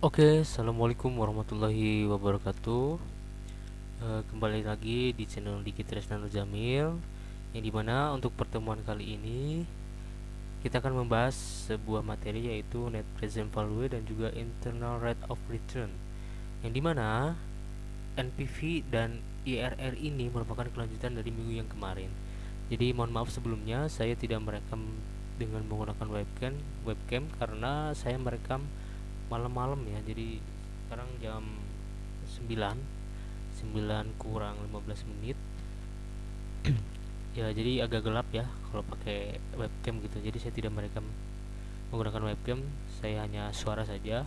Oke, assalamualaikum warahmatullahi wabarakatuh. Kembali lagi di channel Diki Tresnano Jamil, yang dimana untuk pertemuan kali ini kita akan membahas sebuah materi yaitu net present value dan juga internal rate of return, yang dimana NPV dan IRR ini merupakan kelanjutan dari minggu yang kemarin. Jadi mohon maaf sebelumnya saya tidak merekam dengan menggunakan webcam karena saya merekam malam-malam ya. Jadi sekarang jam 9 9 kurang 15 menit ya, jadi agak gelap ya kalau pakai webcam gitu. Jadi saya tidak merekam menggunakan webcam, saya hanya suara saja.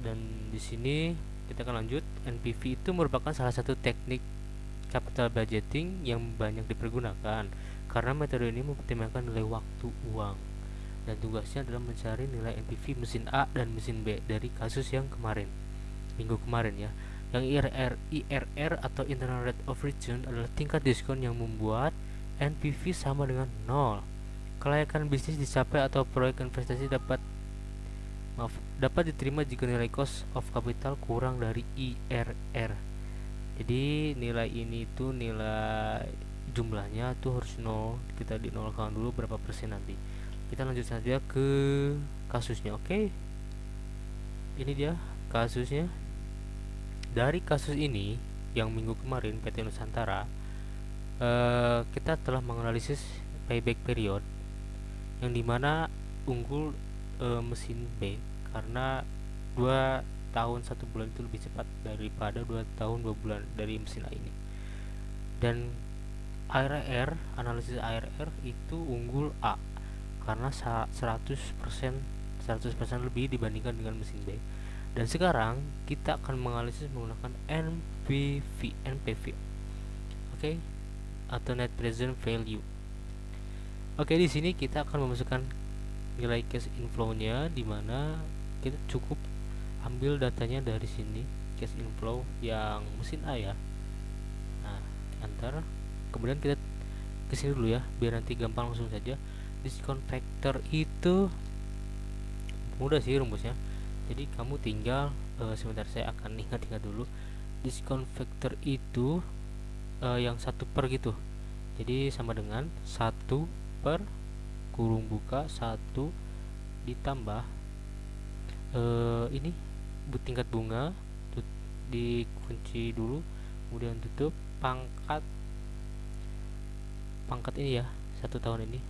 Dan di sini kita akan lanjut. NPV itu merupakan salah satu teknik capital budgeting yang banyak dipergunakan karena metode ini mempertimbangkan nilai waktu uang, dan tugasnya adalah mencari nilai NPV mesin A dan mesin B dari kasus yang kemarin, minggu kemarin ya. Yang IRR atau internal rate of return adalah tingkat diskon yang membuat NPV sama dengan nol. Kelayakan bisnis dicapai atau proyek investasi dapat diterima jika nilai cost of capital kurang dari IRR. Jadi nilai ini itu nilai jumlahnya tuh harus nol, kita dinolkan dulu berapa persen nanti. Kita lanjut saja ke kasusnya. Oke, ini dia kasusnya. Dari kasus ini yang minggu kemarin PT Nusantara, kita telah menganalisis payback period yang dimana unggul mesin B karena 2 tahun 1 bulan itu lebih cepat daripada 2 tahun 2 bulan dari mesin A ini. Dan analisis ARR itu unggul A karena 100% lebih dibandingkan dengan mesin B. Dan sekarang kita akan menganalisis menggunakan NPV, oke, atau net present value. Oke, di sini kita akan memasukkan nilai cash inflow-nya, di mana kita cukup ambil datanya dari sini, cash inflow yang mesin A ya. Nah, enter. Kemudian kita kesini dulu ya, biar nanti gampang langsung saja. Discount factor itu mudah sih rumusnya. Jadi kamu tinggal sebentar, saya akan ingat-ingat dulu. Discount factor itu yang 1 per gitu. Jadi sama dengan 1 per kurung buka 1 ditambah ini tingkat bunga, dikunci dulu, kemudian tutup pangkat ini ya, 1 tahun ini,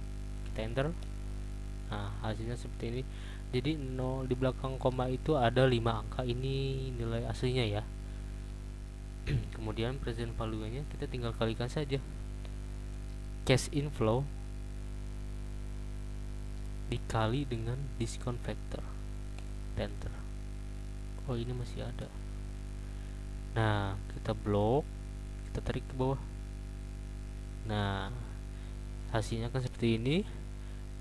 kita enter. Nah, hasilnya seperti ini. Jadi 0 di belakang koma itu ada 5 angka, ini nilai aslinya ya. Kemudian present value nya kita tinggal kalikan saja cash inflow dikali dengan discount factor, enter. Oh, ini masih ada. Nah, kita blok, kita tarik ke bawah. Nah, hasilnya kan seperti ini.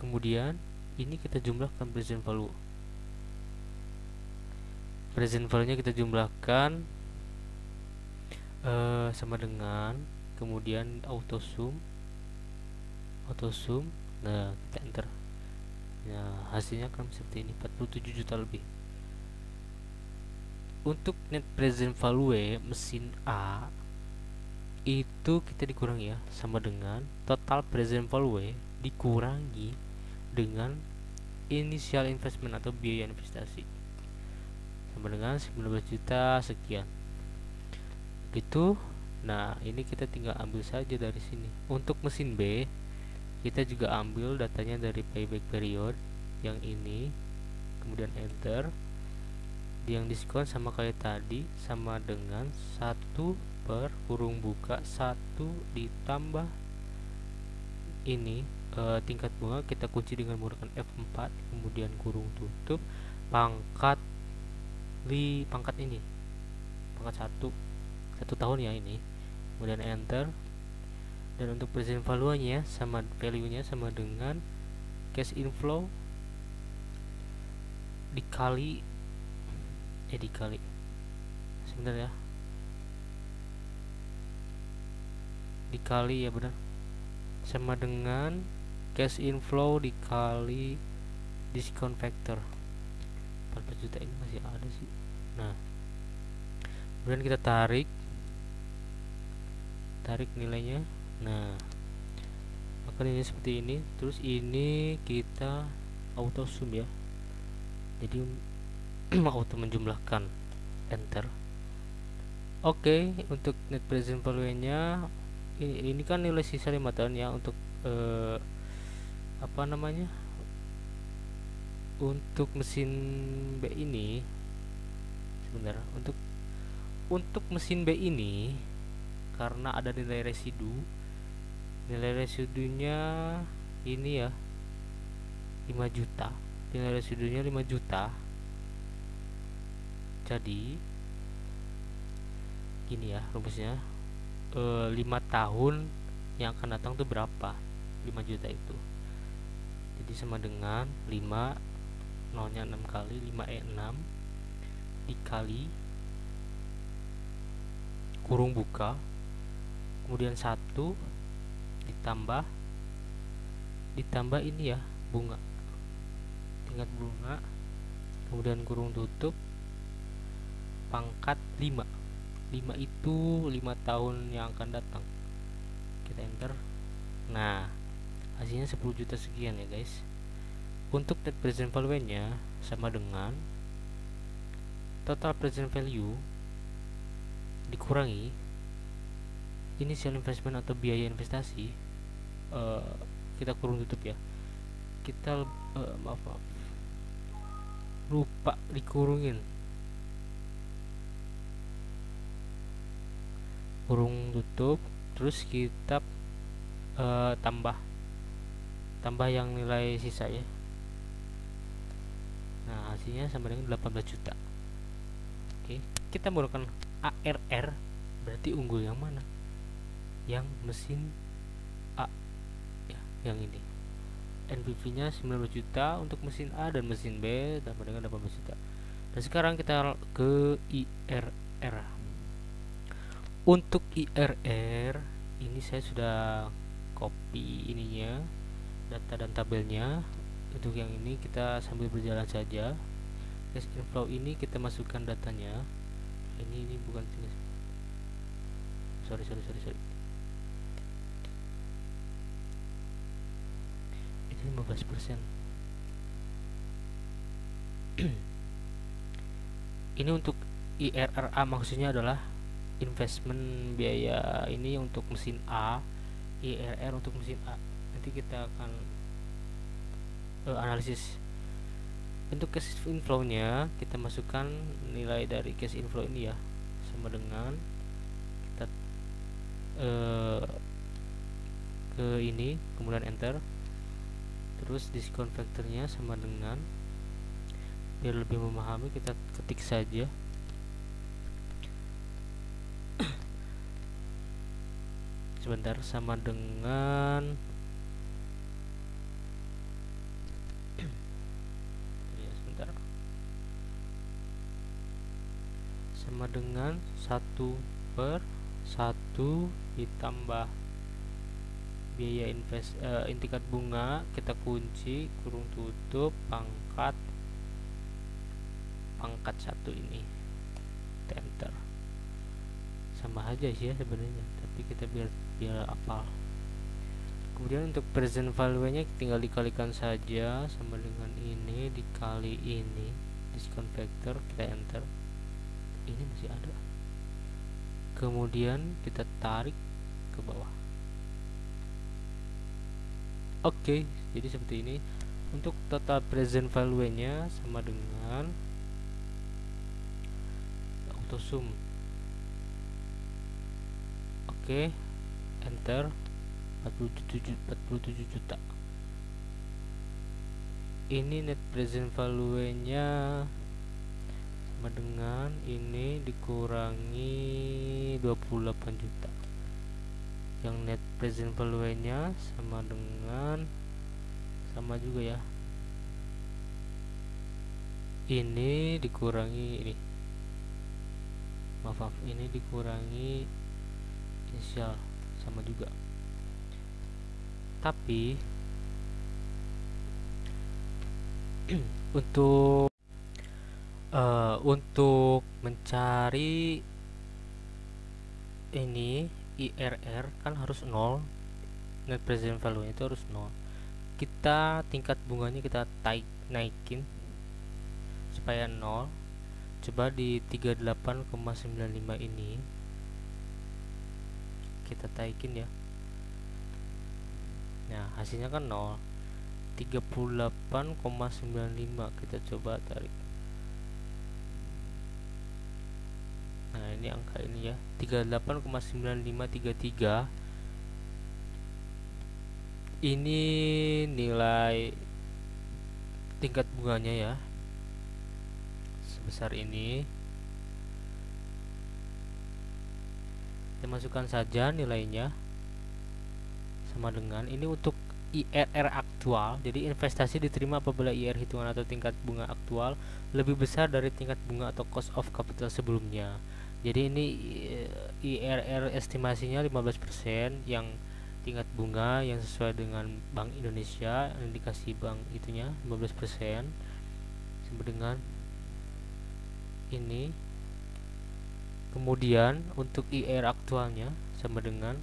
Kemudian ini kita jumlahkan present value nya kita jumlahkan sama dengan, kemudian auto sum. Nah, kita enter. Nah, hasilnya kan seperti ini, 47 juta lebih. Untuk net present value mesin A itu kita dikurangi ya, sama dengan total present value dikurangi dengan initial investment atau biaya investasi, sama dengan 19 juta sekian gitu. Nah, ini kita tinggal ambil saja dari sini. Untuk mesin B kita juga ambil datanya dari payback period yang ini, kemudian enter. Yang diskon sama kayak tadi, sama dengan 1 per kurung buka 1 ditambah ini tingkat bunga, kita kunci dengan menggunakan F4, kemudian kurung tutup pangkat ini, pangkat 1 tahun ya ini, kemudian enter. Dan untuk present value nya sama, value nya sama dengan cash inflow dikali sebentar ya, dikali ya, benar, sama dengan cash inflow dikali discount factor 14 juta ini masih ada sih. Nah, kemudian kita tarik nilainya. Nah, maka ini seperti ini. Terus ini kita auto sum ya, jadi auto menjumlahkan, enter. Oke, untuk net present value nya ini kan nilai sisa 5 tahun ya. Untuk apa namanya, untuk mesin B ini sebentar, untuk mesin B ini karena ada nilai residunya ini ya 5 juta, nilai residunya 5 juta. Jadi gini ya rumusnya, 5 tahun yang akan datang tuh berapa, 5 juta itu. Jadi sama dengan 5, nolnya 6 kali, 5E6 dikali kurung buka, kemudian 1 ditambah ini ya, bunga, tingkat bunga, kemudian kurung tutup pangkat 5 itu 5 tahun yang akan datang. Kita enter. Nah, hasilnya 10 juta sekian ya guys. Untuk net present value nya sama dengan total present value dikurangi initial investment atau biaya investasi, kita kurung tutup ya, kita maaf lupa dikurungin, kurung tutup, terus kita tambah yang nilai sisa ya. Nah, hasilnya sama dengan 18 juta. Oke, kita menggunakan ARR, berarti unggul yang mana? Yang mesin A ya, yang ini. NPV nya 19 juta untuk mesin A, dan mesin B sama dengan 18 juta. Dan sekarang kita ke IRR. Untuk IRR ini saya sudah copy ininya, data dan tabelnya. Untuk yang ini kita sambil berjalan saja. Cash inflow ini kita masukkan datanya. Ini bukan sini. Sorry. Ini 15%. Ini untuk IRRA maksudnya adalah investment biaya ini untuk mesin A, IRR untuk mesin A. Nanti kita akan analisis. Untuk cash inflow nya kita masukkan nilai dari cash inflow ini ya, sama dengan kita ke ini, kemudian enter. Terus discount factornya sama dengan, biar lebih memahami kita ketik saja sebentar, sama dengan ya sebentar, sama dengan 1/1 ditambah biaya tingkat bunga, kita kunci kurung tutup pangkat 1 ini, enter. Sama aja sih ya sebenarnya, tapi kita biar hafal. Kemudian untuk present value nya tinggal dikalikan saja, sama dengan ini dikali ini, discount factor, kita enter. Ini masih ada, kemudian kita tarik ke bawah. Oke, jadi seperti ini. Untuk total present value nya sama dengan auto sum. Oke, enter. 47 juta. Ini net present value nya sama dengan ini dikurangi 28 juta. Yang net present value nya sama dengan, sama juga ya, ini dikurangi ini, maaf ini dikurangi inisial, sama juga. Tapi untuk Untuk mencari ini IRR kan harus 0, net present value itu harus 0. Kita tingkat bunganya kita naikin supaya 0. Coba di 38,95 ini kita taikin ya. Nah, hasilnya kan 0. 38,95 kita coba tarik. Nah, ini angka ini ya, 38,9533. Ini nilai tingkat bunganya ya, sebesar ini. Kita masukkan saja nilainya sama dengan ini untuk IRR aktual. Jadi investasi diterima apabila IRR hitungan atau tingkat bunga aktual lebih besar dari tingkat bunga atau cost of capital sebelumnya. Jadi ini IRR estimasinya 15%, yang tingkat bunga yang sesuai dengan Bank Indonesia, indikasi bank itunya 15%, sama dengan ini. Kemudian untuk IRR aktualnya sama dengan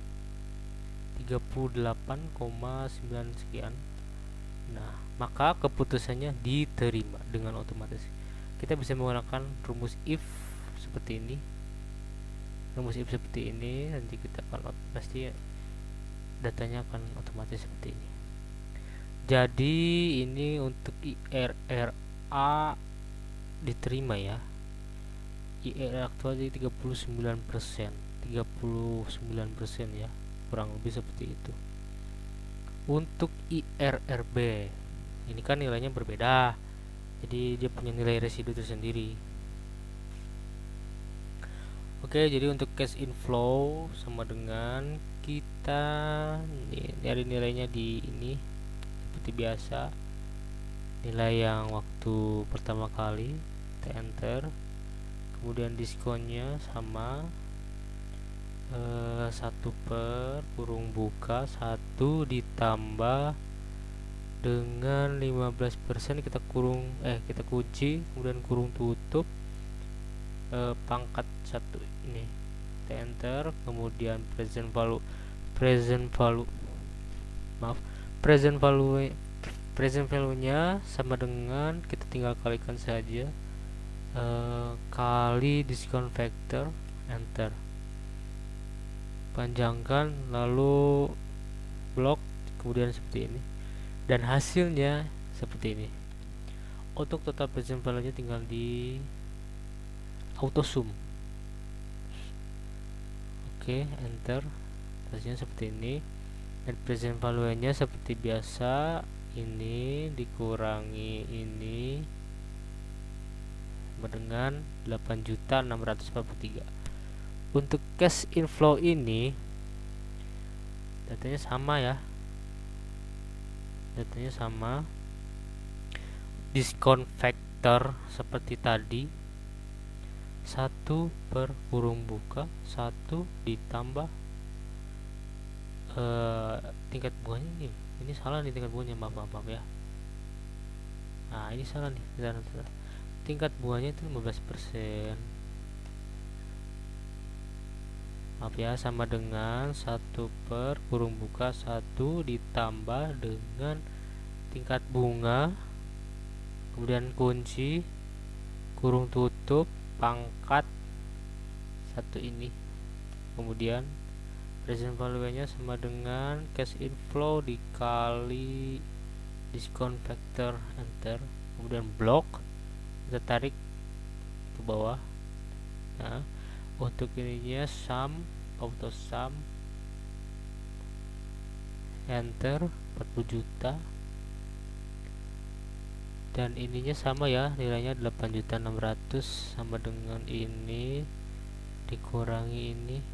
38,9 sekian. Nah, maka keputusannya diterima dengan otomatis. Kita bisa menggunakan rumus if seperti ini. Rumus if seperti ini, nanti kita akan pasti datanya akan otomatis seperti ini. Jadi ini untuk IRRA diterima ya. IRR aktual jadi 39%. 39% ya, kurang lebih seperti itu. Untuk IRRB ini kan nilainya berbeda, jadi dia punya nilai residu tersendiri. Oke, jadi untuk cash inflow sama dengan kita nyari nilainya di ini seperti biasa, nilai yang waktu pertama kali kita enter, kemudian diskonnya sama 1 per kurung buka 1 ditambah dengan 15% kita kunci, kemudian kurung tutup pangkat 1 ini kita enter, kemudian present value nya sama dengan kita tinggal kalikan saja kali discount factor, enter, panjangkan lalu blok, kemudian seperti ini, dan hasilnya seperti ini. Untuk total present value nya tinggal di auto sum. Oke, enter, hasilnya seperti ini. Dan present value nya seperti biasa, ini dikurangi ini sama dengan 8.643. Untuk cash inflow ini datanya sama ya, datanya sama, discount factor seperti tadi, 1 per kurung buka 1 ditambah tingkat bunganya ini salah nih, tingkat bunganya maaf ya. Nah, ini salah nih, salah. Tingkat bunganya itu 15%, maaf ya, sama dengan 1 per kurung buka 1 ditambah dengan tingkat bunga, kemudian kunci, kurung tutup, pangkat 1 ini, kemudian present value nya sama dengan cash inflow dikali discount factor, enter, kemudian blok, kita tarik ke bawah. Nah, untuk ininya sum, auto sum, enter, 40 juta, dan ininya sama ya, nilainya 8.600 sama dengan ini dikurangi ini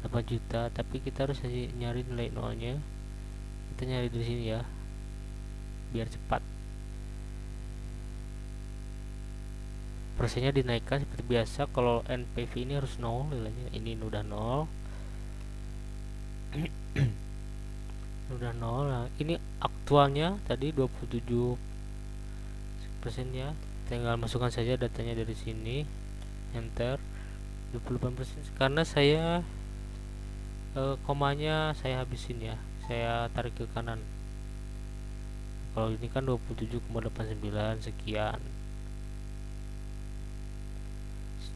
8 juta, tapi kita harus nyari nilai nolnya. Kita nyari di sini ya biar cepat. Persennya dinaikkan seperti biasa. Kalau NPV ini harus 0 nilainya, ini udah 0. Udah 0. Nah, ini aktualnya tadi 27% ya. tinggal masukkan saja datanya dari sini, enter. 28% karena saya komanya saya habisin ya, saya tarik ke kanan. Kalau ini kan 27,89 sekian,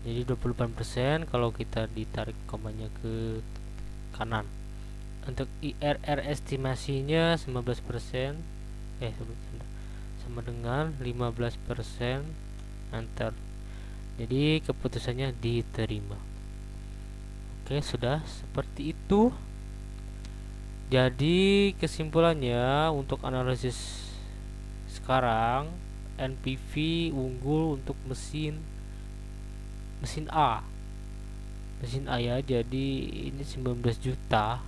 jadi 28% kalau kita ditarik komanya ke kanan. Untuk IRR estimasinya 19%, sama dengan 15%, enter. Jadi keputusannya diterima. Oke, sudah seperti itu. Jadi kesimpulannya untuk analisis sekarang, NPV unggul untuk mesin A. Mesin A ya, jadi ini 19 juta.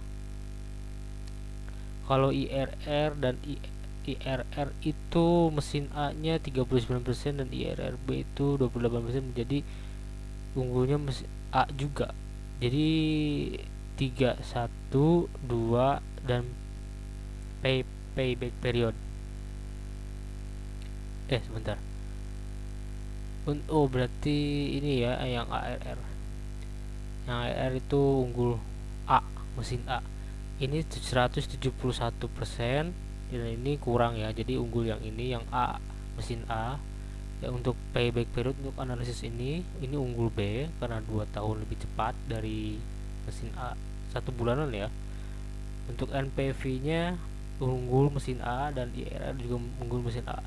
Kalau IRR dan IRR itu mesin A nya 39% dan IRR B itu 28%, menjadi unggulnya mesin A juga. Jadi 3, 1, 2 dan payback period. Sebentar. Oh, berarti ini ya yang ARR. Yang ARR itu unggul A, mesin A. Ini 171%, dan ini kurang ya. Jadi unggul yang ini, yang A, mesin A. Ya, untuk payback period untuk analisis ini unggul B karena 2 tahun lebih cepat dari mesin A, 1 bulanan ya. Untuk NPV-nya unggul mesin A dan IRR juga unggul mesin A.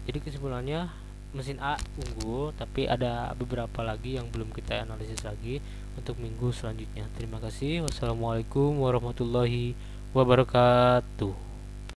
Jadi kesimpulannya mesin A unggul, tapi ada beberapa lagi yang belum kita analisis lagi untuk minggu selanjutnya. Terima kasih. Wassalamualaikum warahmatullahi wabarakatuh.